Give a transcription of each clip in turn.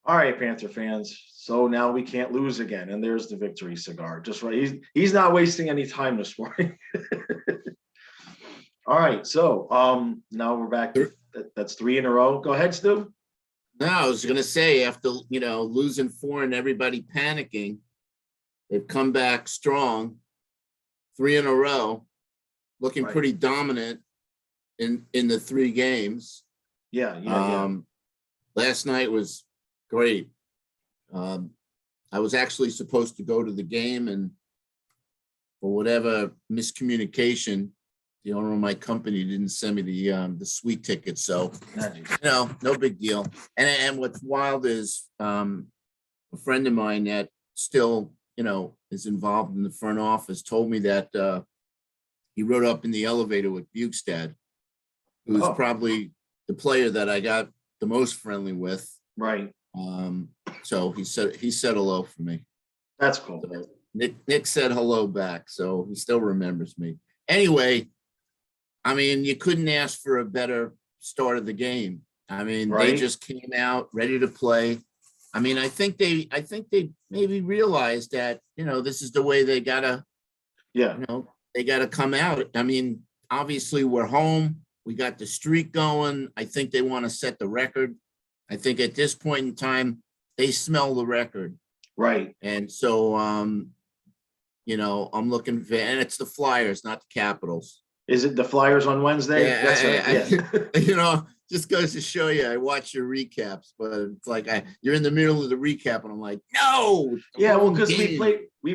All right, Panther fans. So now we can't lose again. And there's the victory cigar. Just right. He's not wasting any time this morning. All right. So now we're back. That's 3 in a row. Go ahead, Stu. No, I was gonna say after losing 4 and everybody panicking, they've come back strong, 3 in a row, looking pretty dominant in the 3 games. Yeah. Last night was great. I was actually supposed to go to the game, and for whatever miscommunication, the owner of my company didn't send me the suite ticket. So, no big deal. And what's wild is a friend of mine that still, is involved in the front office told me that he rode up in the elevator with Bukestad, who's probably the player that I got the most friendly with. Right. So he said hello for me. That's cool. So Nick said hello back, so he still remembers me. Anyway, I mean, you couldn't ask for a better start of the game. I mean, they just came out ready to play. I mean, I think they maybe realized that, this is the way they gotta, they gotta come out. I mean, obviously we're home. We got the streak going. I think they want to set the record. I think at this point in time, they smell the record. Right. And so, I'm looking for, and it's the Flyers, not the Capitals. Is it the Flyers on Wednesday? Yeah, That's right. Just goes to show you, I watch your recaps, but it's like you're in the middle of the recap, and I'm like, no. Yeah, well, because we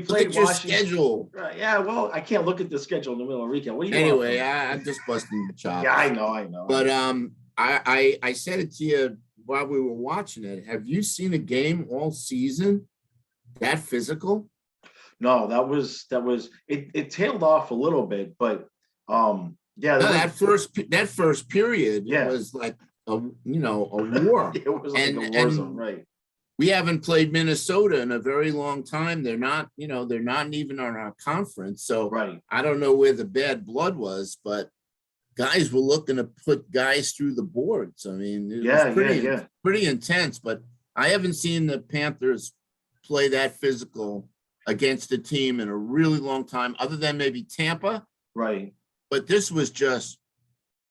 played your Washington. Schedule. Right, yeah, well, I can't look at the schedule in the middle of recap. What do you? Anyway, I'm just busting the chops. Yeah, I know. But I said it to you while we were watching it. Have you seen a game all season that physical? No, that was it tailed off a little bit, but that first period was like a war. It was like a war zone, right? We haven't played Minnesota in a very long time. They're not even on our conference. So I don't know where the bad blood was, but guys were looking to put guys through the boards. I mean, it was pretty intense, but I haven't seen the Panthers play that physical against a team in a really long time, other than maybe Tampa. Right. But this was just,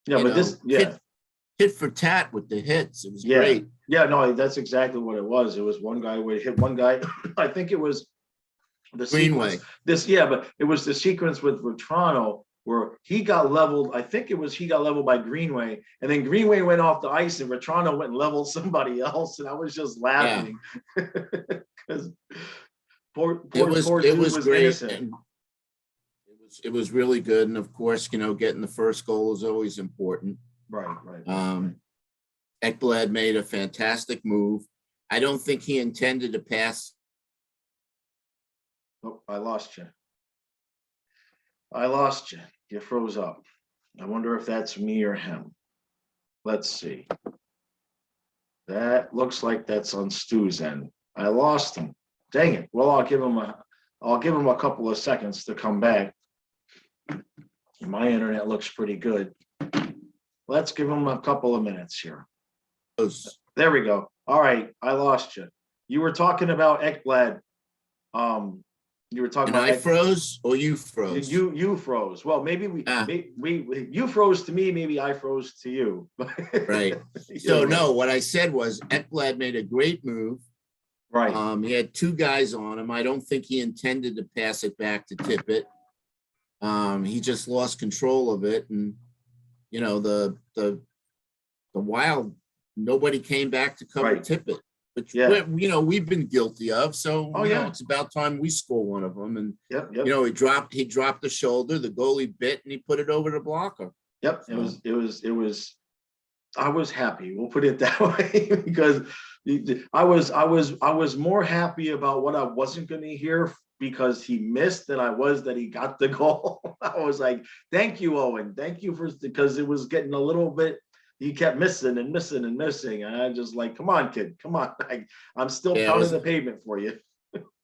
hit for tat with the hits. It was great. Yeah, no, that's exactly what it was. It was one guy would hit one guy. I think it was the Greenway. But it was the sequence with Toronto where he got leveled. I think it was he got leveled by Greenway, and then Greenway went off the ice, and Toronto went and leveled somebody else, and I was just laughing because it was great. And it was really good, and of course, getting the first goal is always important. Right. Ekblad made a fantastic move. I don't think he intended to pass. Oh, I lost you. You froze up. I wonder if that's me or him. Let's see. That looks like that's on Stu's end. I lost him. Dang it. Well, I'll give him a couple of seconds to come back. My internet looks pretty good. Let's give him a couple of minutes here. There we go. All right, I lost you. You were talking about Ekblad. You were talking about. I froze, or you froze? You froze. Well, maybe you froze to me. Maybe I froze to you. Right. So no, what I said was Ekblad made a great move. Right. He had 2 guys on him. I don't think he intended to pass it back to Tippett. He just lost control of it, and the Wild, nobody came back to cover Tippett, which we've been guilty of. So it's about time we score one of them. And he dropped the shoulder, the goalie bit, and he put it over the blocker. Yep, so. It was. I was happy. We'll put it that way because I was more happy about what I wasn't going to hear because he missed than I was that he got the goal. I was like, thank you, Owen. Thank you because it was getting a little bit, he kept missing. And I just like, come on, kid, come on. I'm still pounding the pavement for you.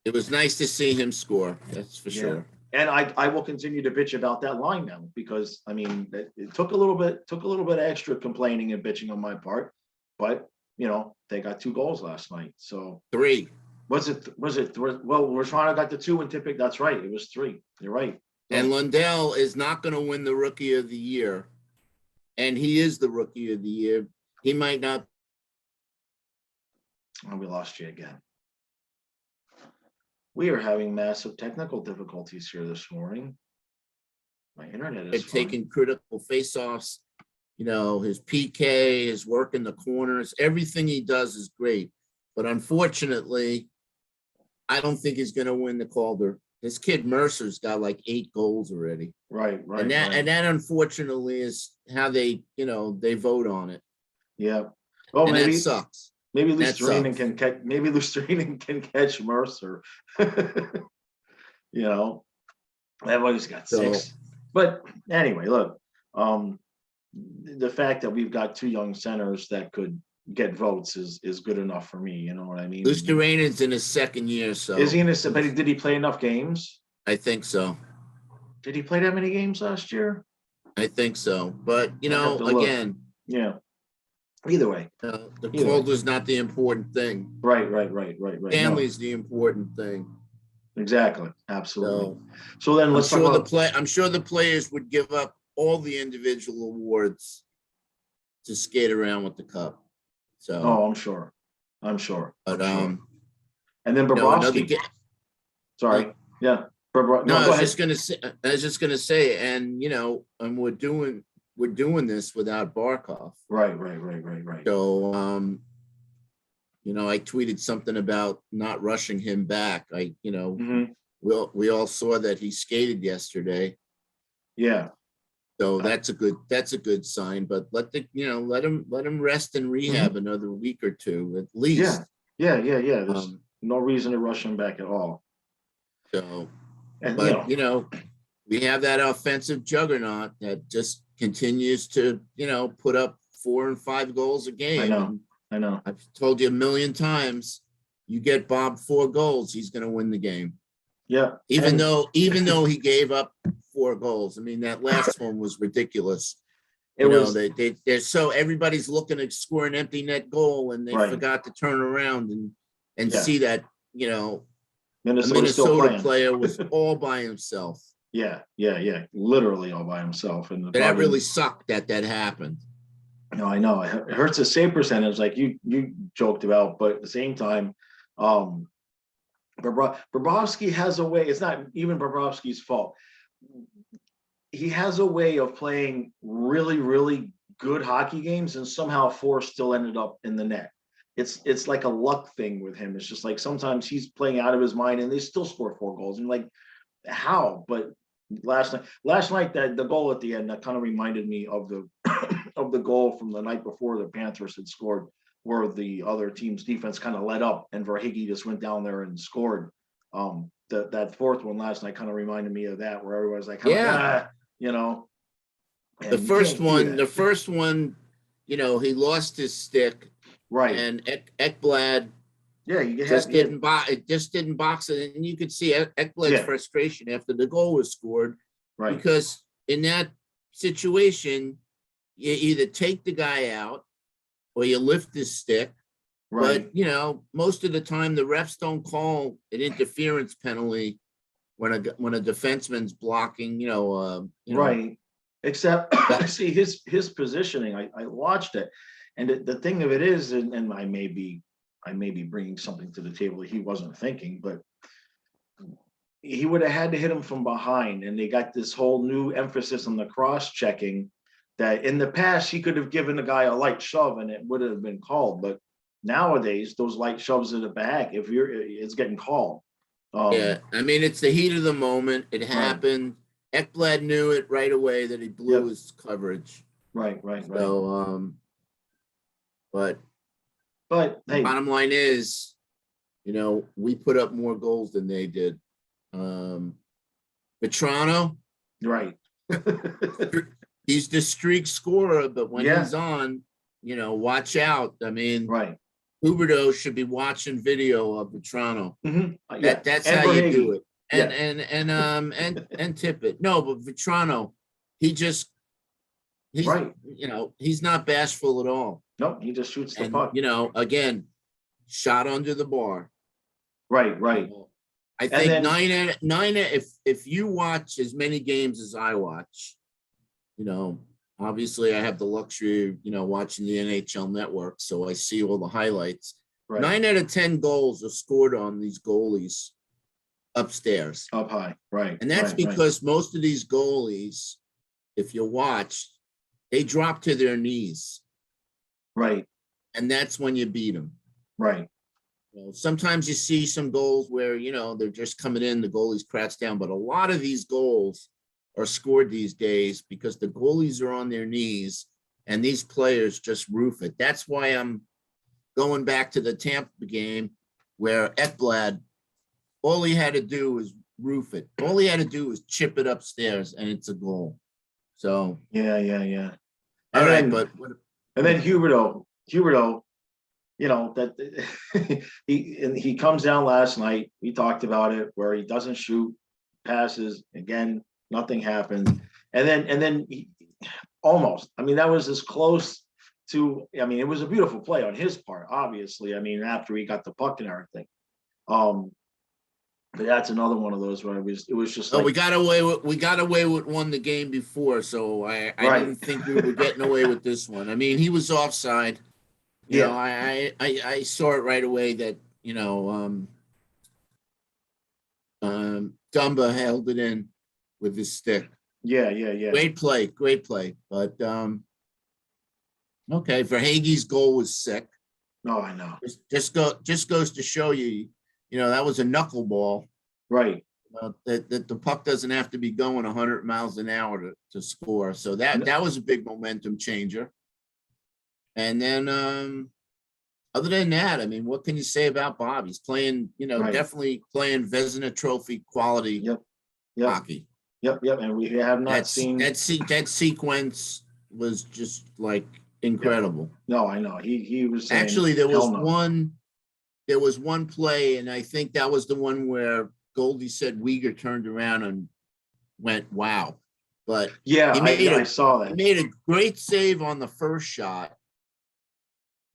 It was nice to see him score. That's for sure. And I will continue to bitch about that line now because I mean it took a little bit extra complaining and bitching on my part, but they got 2 goals last night. So 3. was it well, Toronto got the 2 and Tippett. That's right. It was 3. You're right. And Lundell is not going to win the Rookie of the Year. And he is the Rookie of the Year. He might not. Oh, we lost you again. We are having massive technical difficulties here this morning. My internet is Taking critical faceoffs. His PK, his work in the corners, everything he does is great. But unfortunately, I don't think he's going to win the Calder. This kid Mercer's got like 8 goals already. Right. And that unfortunately is how they vote on it. Yeah. Well, and maybe that sucks. Maybe Lustrinen can catch. Maybe Lustrinen can catch Mercer. Everybody's got 6. But anyway, look. The fact that we've got 2 young centers that could get votes is good enough for me. You know what I mean? Lustreinen's in his 2nd year, so is he in his? But did he play enough games? I think so. Did he play that many games last year? I think so. But again, yeah. Either way, the Calder's not the important thing. Right. Stanley's the important thing. Exactly. Absolutely. So then let's talk about. I'm sure the players would give up all the individual awards to skate around with the cup. So. Oh, I'm sure. But and then Bobrovsky. Sorry. Yeah. I was just gonna say, and and we're doing this without Barkov. Right. So, I tweeted something about not rushing him back. We all saw that he skated yesterday. Yeah. So that's a good sign. But let him rest and rehab another week or 2 at least. Yeah. There's no reason to rush him back at all. So, we have that offensive juggernaut that just continues to, put up 4 and 5 goals a game. I know. I've told you a million times, you get Bob 4 goals, he's going to win the game. Yeah. Even though he gave up 4 goals. I mean, that last one was ridiculous. They're so everybody's looking to score an empty net goal, and they forgot to turn around and see that, Minnesota player was all by himself. Yeah. Literally all by himself. And that really sucked that happened. No, I know. It hurts the save percentage like you joked about, but at the same time, Bobrovsky has a way. It's not even Bobrovsky's fault. He has a way of playing really, really good hockey games, and somehow 4 still ended up in the net. It's like a luck thing with him. It's just like sometimes he's playing out of his mind, and they still score 4 goals. And like, how? But last night that the goal at the end that kind of reminded me of the of the goal from the night before the Panthers had scored, where the other team's defense kind of let up and Verhaeghe just went down there and scored. That 4th one last night kind of reminded me of that, where everyone's like, The first one, he lost his stick. Right. And Ekblad just didn't box it. And you could see Ekblad's frustration after the goal was scored. Right. Because in that situation, you either take the guy out or you lift his stick. Right. But, most of the time the refs don't call an interference penalty when a defenseman's blocking, Right. Except see his positioning. I watched it. And the thing of it is, and I may be bringing something to the table that he wasn't thinking, but he would have had to hit him from behind. And they got this whole new emphasis on the cross checking that in the past he could have given the guy a light shove and it would have been called. But nowadays, those light shoves in the back, it's getting called. I mean, it's the heat of the moment. It happened. Right. Ekblad knew it right away that he blew his coverage. Right. So, but hey, bottom line is, we put up more goals than they did. Vetrano, right. He's the streak scorer, but when he's on, watch out. I mean, right. Huberdeau should be watching video of Vetrano. Mm-hmm. That's and how you do it. And Tippett. No, but Vetrano, he's right. He's not bashful at all. Nope, he just shoots the And, puck. again, shot under the bar. Right, right. I And think then if you watch as many games as I watch, obviously I have the luxury of, watching the NHL network, so I see all the highlights. right, 9 out of 10 goals are scored on these goalies upstairs. up high, right. And that's right, because most of these goalies, if you watch, they drop to their knees. right, And that's when you beat them. right. Sometimes you see some goals where, they're just coming in, the goalie's crouched down, but a lot of these goals are scored these days because the goalies are on their knees and these players just roof it. That's why I'm going back to the Tampa game where Ekblad, all he had to do was roof it. All he had to do was chip it upstairs and it's a goal. So, Yeah. all right, then, but and then Huberto, that he comes down last night. We talked about it where he doesn't shoot, passes again, nothing happens, and then he almost. I mean, that was as close to. I mean, it was a beautiful play on his part, obviously. I mean, after he got the puck and everything. But that's another one of those where it was just like we got away with one the game before, so I right. didn't think we were getting away with this one. I mean, he was offside. I saw it right away that Dumba held it in with his stick. Yeah. Great play. But okay, Verhaeghe's goal was sick. No, I know. Just goes to show you, that was a knuckleball. Right. That the puck doesn't have to be going 100 miles an hour to score. So that was a big momentum changer. And then other than that, I mean, what can you say about Bob? He's playing, Right. definitely playing Vezina Trophy quality Yep. hockey. Yep. And we have not seen that sequence was just like incredible. No, I know. He was saying, actually there was no. one play, and I think that was the one where Goldie said Uyghur turned around and went, wow. But yeah, I saw that. He made a great save on the first shot.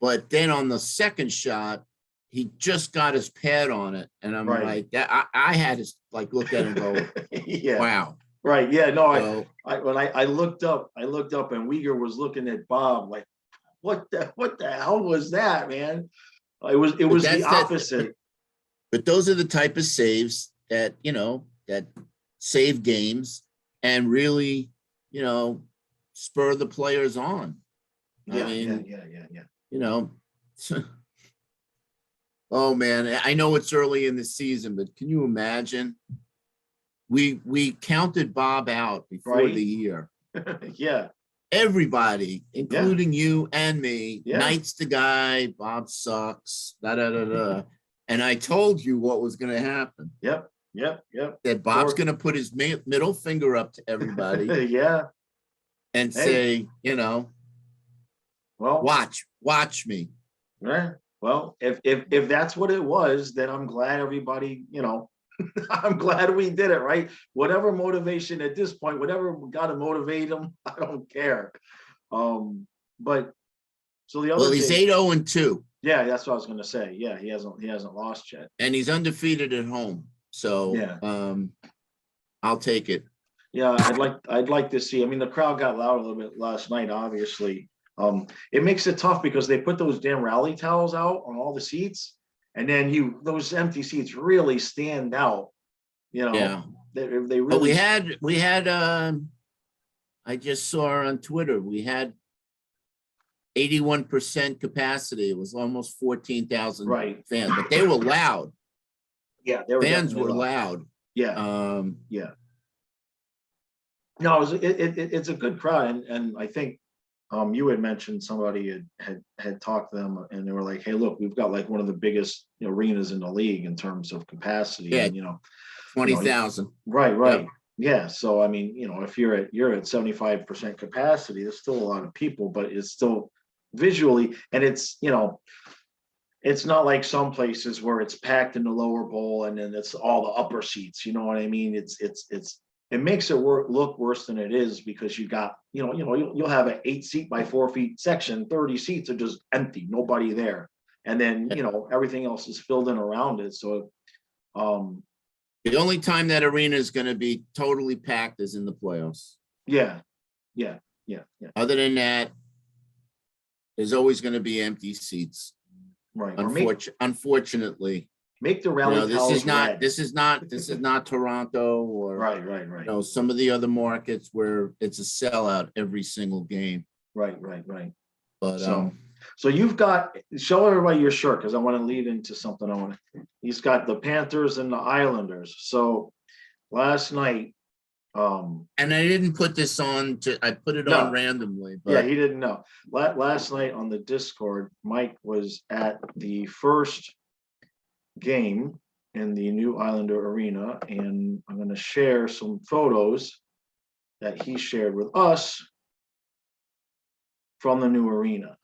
But then on the second shot, he just got his pad on it. And I'm like, that I had to like look at it and go, yeah. Wow. Right. Yeah. No, So, when I looked up and Uyghur was looking at Bob like, what the hell was that, man? It was the opposite. But those are the type of saves that, that save games and really, spur the players on. Yeah. Oh man, I know it's early in the season, but can you imagine? We counted Bob out before the year. Yeah. Everybody, including you and me, Knight's the guy, Bob sucks, And I told you what was going to happen. Yep. That Bob's going to put his middle finger up to everybody. Yeah. And say, well, watch me. Right. Well, if that's what it was, then I'm glad everybody, I'm glad we did it, right? Whatever motivation at this point, whatever got to motivate him, I don't care. But so the other. Well, he's 8-0-2. Yeah, that's what I was going to say. Yeah, he hasn't lost yet, and he's undefeated at home. So I'll take it. Yeah, I'd like to see. I mean, the crowd got loud a little bit last night, obviously. It makes it tough because they put those damn rally towels out on all the seats, and then those empty seats really stand out. Yeah, they really. But we had. I just saw on Twitter we had 81% capacity. It was almost 14,000 fans, but they were loud. Yeah, fans were loud. Yeah. Yeah. No, it's a good crowd, and I think you had mentioned somebody had talked to them, and they were like, "Hey, look, we've got like one of the biggest arenas in the league in terms of capacity." Yeah, and, 20,000. Right. Yep. Yeah. So I mean, if you're at 75% capacity, there's still a lot of people, but it's still visually, and it's it's not like some places where it's packed in the lower bowl and then it's all the upper seats. You know what I mean? It's it makes it look worse than it is, because you got, you'll have an 8 seat by 4 feet section, 30 seats are just empty, nobody there. And then, everything else is filled in around it. So, The only time that arena is going to be totally packed is in the playoffs. yeah. Other than that, there's always going to be empty seats. Right. Unfortunately, Make the rally this towels is not red. this is not Toronto or Right. some of the other markets where it's a sellout every single game. Right. But So you've got, show everybody your shirt, because I want to lead into something. He's got the Panthers and the Islanders. So last night, and I didn't put this on I put it on randomly, but yeah, he didn't know. Last night on the Discord, Mike was at the first game in the new Islander arena, and I'm going to share some photos that he shared with us from the new arena.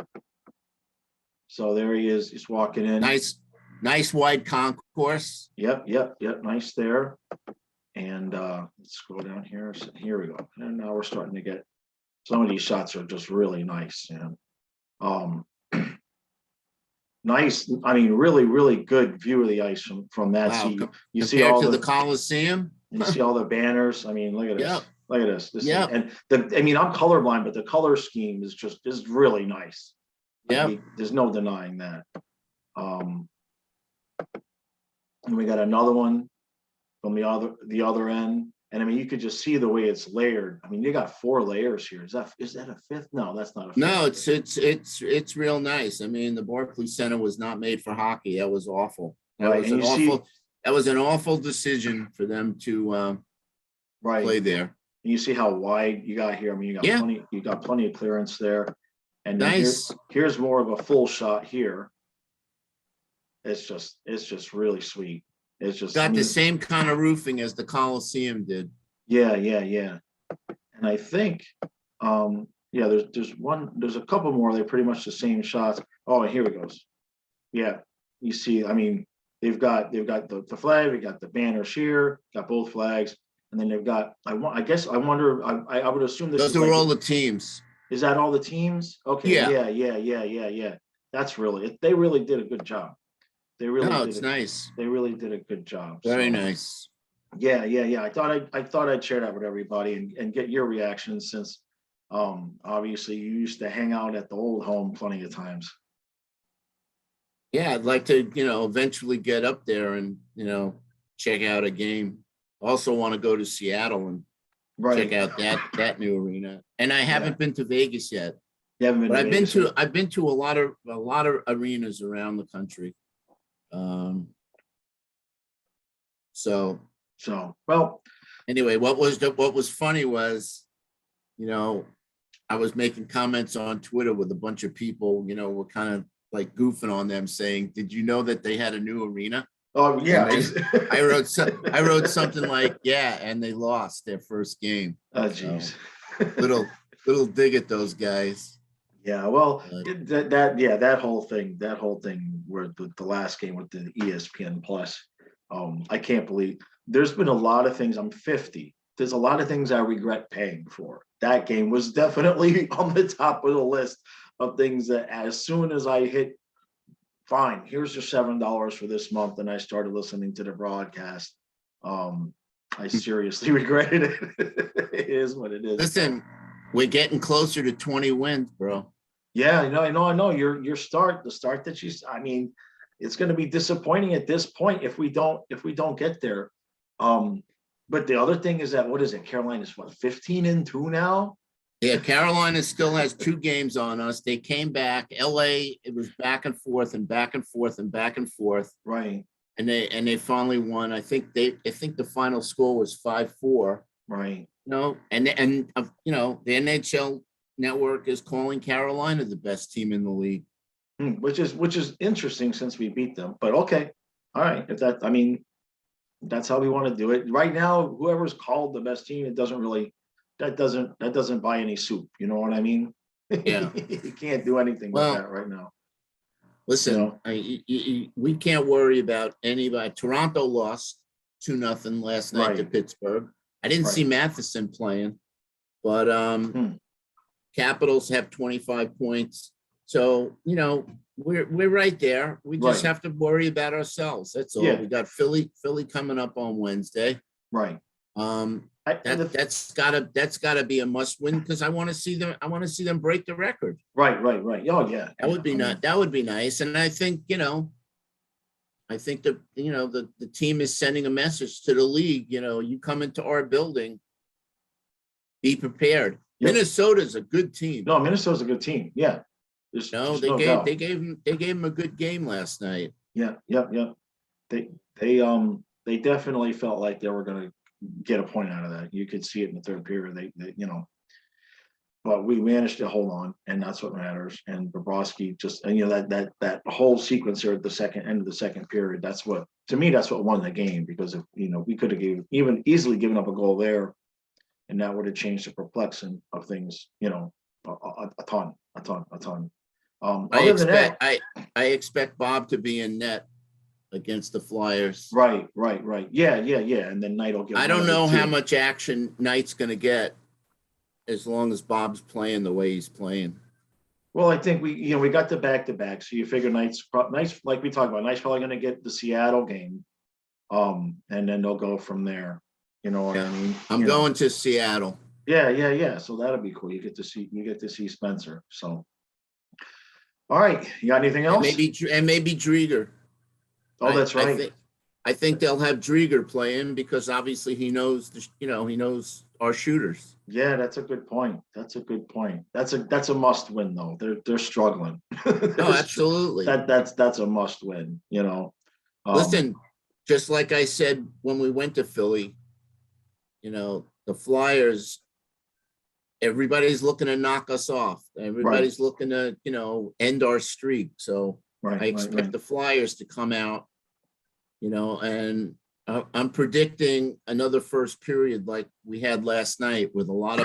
So there he is. He's walking in. Nice wide concourse. Yep. Nice there. And let's go down here. So here we go. And now we're starting to get, some of these shots are just really nice. And nice. I mean, really good view of the ice from that seat. You see all the Coliseum. You see all the banners. I mean, look at this. Yep. Look at this. Yeah. And I'm colorblind, but the color scheme is really nice. Yeah. There's no denying that. And we got another one from the other end. And I mean, you could just see the way it's layered. I mean, you got 4 layers here. Is that a fifth? No, that's not a fifth. No, it's real nice. I mean, the Barclays Center was not made for hockey. That was awful. That was an awful decision for them to play there. And you see how wide you got here. I mean, you got plenty of clearance there. And then here's more of a full shot here. It's just really sweet. It's just got the same kind of roofing as the Coliseum did. Yeah. And I think, there's a couple more. They're pretty much the same shots. Oh, and here it goes. Yeah, you see, I mean, they've got the flag, they got the banners here, got both flags, and then they've got, I wonder, I would assume this those are all the teams. Is that all the teams? Okay. Yeah. They really did a good job. It's nice. They really did a good job. Very nice. Yeah. I thought I'd share that with everybody and get your reaction, since obviously you used to hang out at the old home plenty of times. Yeah, I'd like to, eventually get up there and, check out a game. Also want to go to Seattle and check out that new arena. And I haven't been to Vegas yet. You haven't been to Vegas? I've been to a lot of arenas around the country. Well, anyway, what was funny was, I was making comments on Twitter with a bunch of people, were kind of like goofing on them, saying, "Did you know that they had a new arena?" Oh yeah. I wrote something like, "Yeah," and they lost their first game. Oh geez. So, little dig at those guys. Yeah, well, that whole thing where the last game with the ESPN Plus, I can't believe there's been a lot of things. I'm 50. There's a lot of things I regret paying for. That game was definitely on the top of the list of things that, as soon as I hit, fine, here's your $7 for this month, and I started listening to the broadcast, I seriously regretted it. It is what it is. Listen, we're getting closer to 20 wins, bro. Yeah, I know. The start that I mean, it's going to be disappointing at this point if we don't get there. But the other thing is that, what is it? Carolina's 15-2 now. Yeah, Carolina still has 2 games on us. They came back. LA, it was back and forth and back and forth and back and forth. Right. And they finally won. I think the final score was 5-4. Right. And the NHL Network is calling Carolina the best team in the league. Which is interesting, since we beat them. But okay. All right. That's how we want to do it. Right now, whoever's called the best team, that doesn't buy any soup. You know what I mean? Yeah. You can't do anything with that right now. Listen, we can't worry about anybody. Toronto lost 2-0 last night to Pittsburgh. I didn't see Right. Matheson playing, but Capitals have 25 points. So, we're right there. We just Right. have to worry about ourselves. That's all. Yeah. We got Philly coming up on Wednesday. Right. Um, And that's gotta be a must win because I want to see them break the record. right. Oh yeah. That would be that would be nice. And I think, that, the team is sending a message to the league, you come into our building, be prepared. Yep. Minnesota's a good team. No, Minnesota's a good team. Yeah. There's They no gave doubt. they gave him a good game last night. Yeah. They definitely felt like they were going to get a point out of that. You could see it in the third period. But we managed to hold on, and that's what matters. And Bobrovsky just, and that whole sequence there at the end of the second period. That's what, to me, that's what won the game, because if we could have even easily given up a goal there, and that would have changed the perplexing of things. A ton. Other than that, I expect Bob to be in net against the Flyers. right. Yeah. And then Knight will get. I don't know how much action Knight's going to get as long as Bob's playing the way he's playing. Well, I think we got the back-to-back, so you figure Knight's like we talked about. Knight's probably going to get the Seattle game, and then they'll go from there. You know what I mean? I'm going to Seattle. Yeah. So that'll be cool. You get to see Spencer. So, all right, you got anything else? And maybe Drieger. Oh, that's right. I think they'll have Drieger playing because obviously he knows he knows our shooters. Yeah, that's a good point. That's a must win though. They're struggling. No, absolutely. That's a must win. Listen, just like I said when we went to Philly, the Flyers, everybody's looking to knock us off. Everybody's looking to end our streak. So I expect the Flyers to come out, and I'm predicting another first period like we had last night with a lot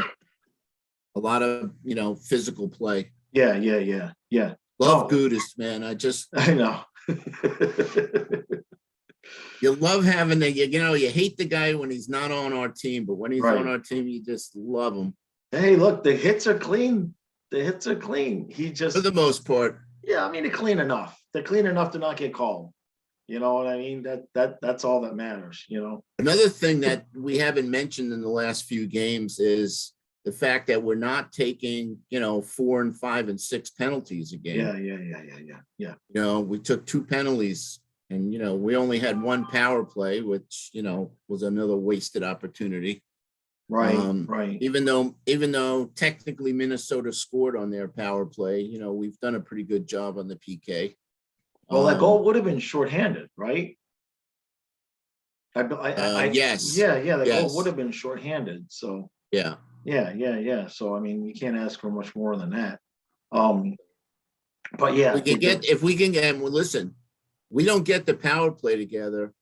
of physical play. Yeah. Love Gudis, man. I know. You love having you hate the guy when he's not on our team, but when he's on our team, you just love him. Hey, look, the hits are clean. He just, For the most part. Yeah, I mean, they're clean enough. They're clean enough to not get called. You know what I mean? That's all that matters, Another thing that we haven't mentioned in the last few games is the fact that we're not taking, 4 and 5 and 6 penalties a game. Yeah. We took 2 penalties and, we only had 1 power play, which, was another wasted opportunity. Right. Even though technically Minnesota scored on their power play, we've done a pretty good job on the PK. Well, that goal would have been shorthanded, right? Yes. Yeah. The goal would have been shorthanded. So yeah. So I mean, you can't ask for much more than that. But yeah, if we can get. Well, listen, we don't get the power play together,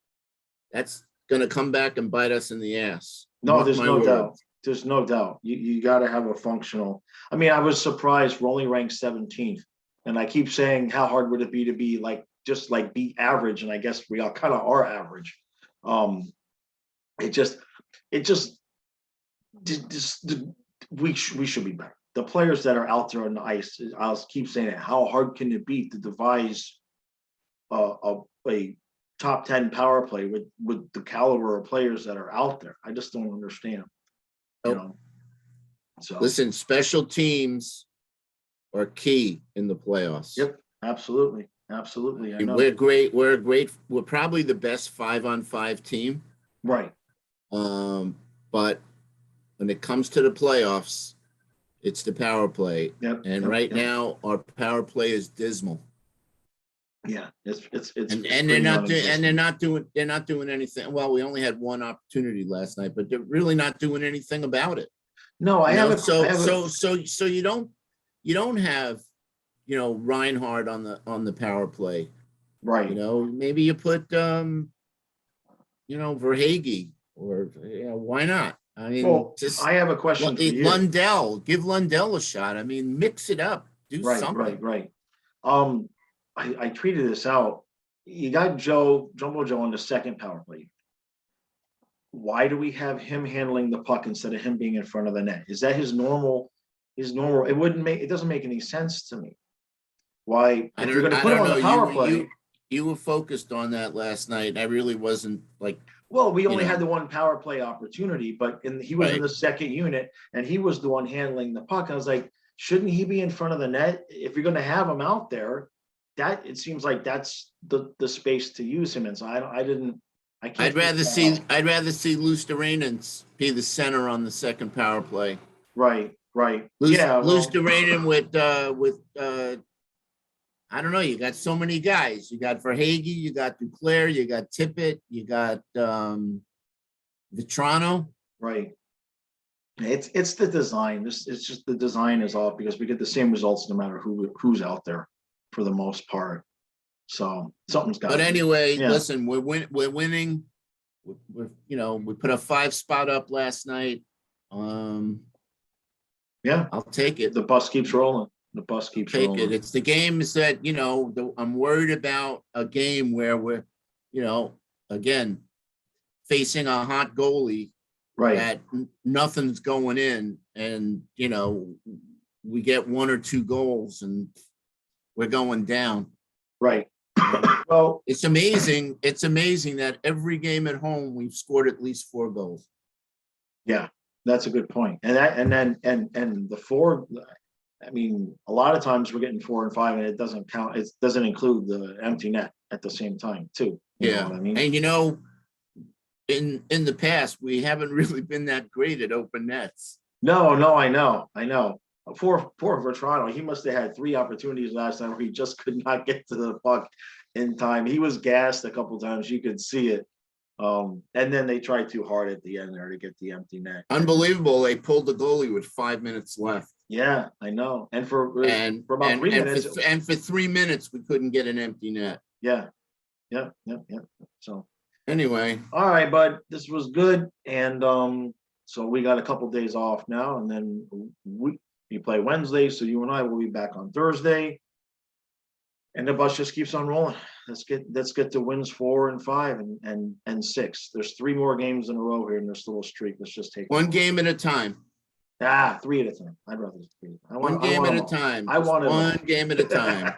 that's going to come back and bite us in the ass. No, there's no doubt. There's no doubt. You got to have a functional. I mean, I was surprised we're only ranked 17th. And I keep saying, how hard would it be to be be average? And I guess we all kind of are average. We should be better. The players that are out there on the ice, I'll keep saying it. How hard can it be to devise a top 10 power play with the caliber of players that are out there? I just don't understand. So listen, special teams are key in the playoffs. Yep, absolutely. I know. We're great. We're probably the best 5-on-5 team. Right. But when it comes to the playoffs, it's the power play. Yep. And now our power play is dismal. Yeah, and they're not doing anything. Well, we only had 1 opportunity last night, but they're really not doing anything about it. No, So you don't have, Reinhardt on the power play. Right. Maybe you put, Verhaeghe or, why not? I mean, I have a question for you. Give Lundell a shot. I mean, mix it up. Do something. Right. I tweeted this out. You got Jumbo Joe on the second power play. why do we have him handling the puck instead of him being in front of the net? Is that his normal? It doesn't make any sense to me. Why, if you're gonna I put him don't on know. the power play, You were focused on that last night. I really wasn't like, well, we only know. had the one power play opportunity, but he was in Right. the second unit and he was the one handling the puck. I was like, shouldn't he be in front of the net? If you're gonna have him out there, that it seems like that's the space to use him in. So I can't. I'd rather figure see, that out. I'd rather see Lusteranins be the center on the second power play. Right, right. Yeah, well, Lusteranин with I don't know. You got so many guys. You got Verhage, you got Duclair, you got Tippett, you got Vitrano. right. It's the design. It's just the design is off because we get the same results no matter who's out there for the most part. So something's got. But anyway, Yeah. listen, we're winning. We put a 5 spot up last night. Yeah, I'll take it. the bus keeps rolling. The bus keeps Take rolling. it. It's the games that, I'm worried about a game where we're, again, facing a hot goalie Right. that nothing's going in, and, we get 1 or 2 goals and we're going down. Right. Well, It's amazing. It's amazing that every game at home, we've scored at least 4 goals. yeah, that's a good point. And the 4, I mean, a lot of times we're getting 4 and 5 and it doesn't count. It doesn't include the empty net at the same time too. You know what I mean? And in the past, we haven't really been that great at open nets. No, I know. Poor Vetrano. He must have had 3 opportunities last time where he just could not get to the puck in time. He was gassed a couple times. You could see it. And then they tried too hard at the end there to get the empty net. Unbelievable. They pulled the goalie with 5 minutes left. Yeah, I know. And for about 3 minutes. For 3 minutes, we couldn't get an empty net. Yeah. So anyway. All right, bud. This was good. And so we got a couple days off now, and then we play Wednesday. So you and I will be back on Thursday. And the bus just keeps on rolling. Let's get to wins 4 and 5 and 6. There's 3 more games in a row here in this little streak. Let's just take one game at a time. 3 at a time. I'd rather 3. One game at a time. I want one game at a time.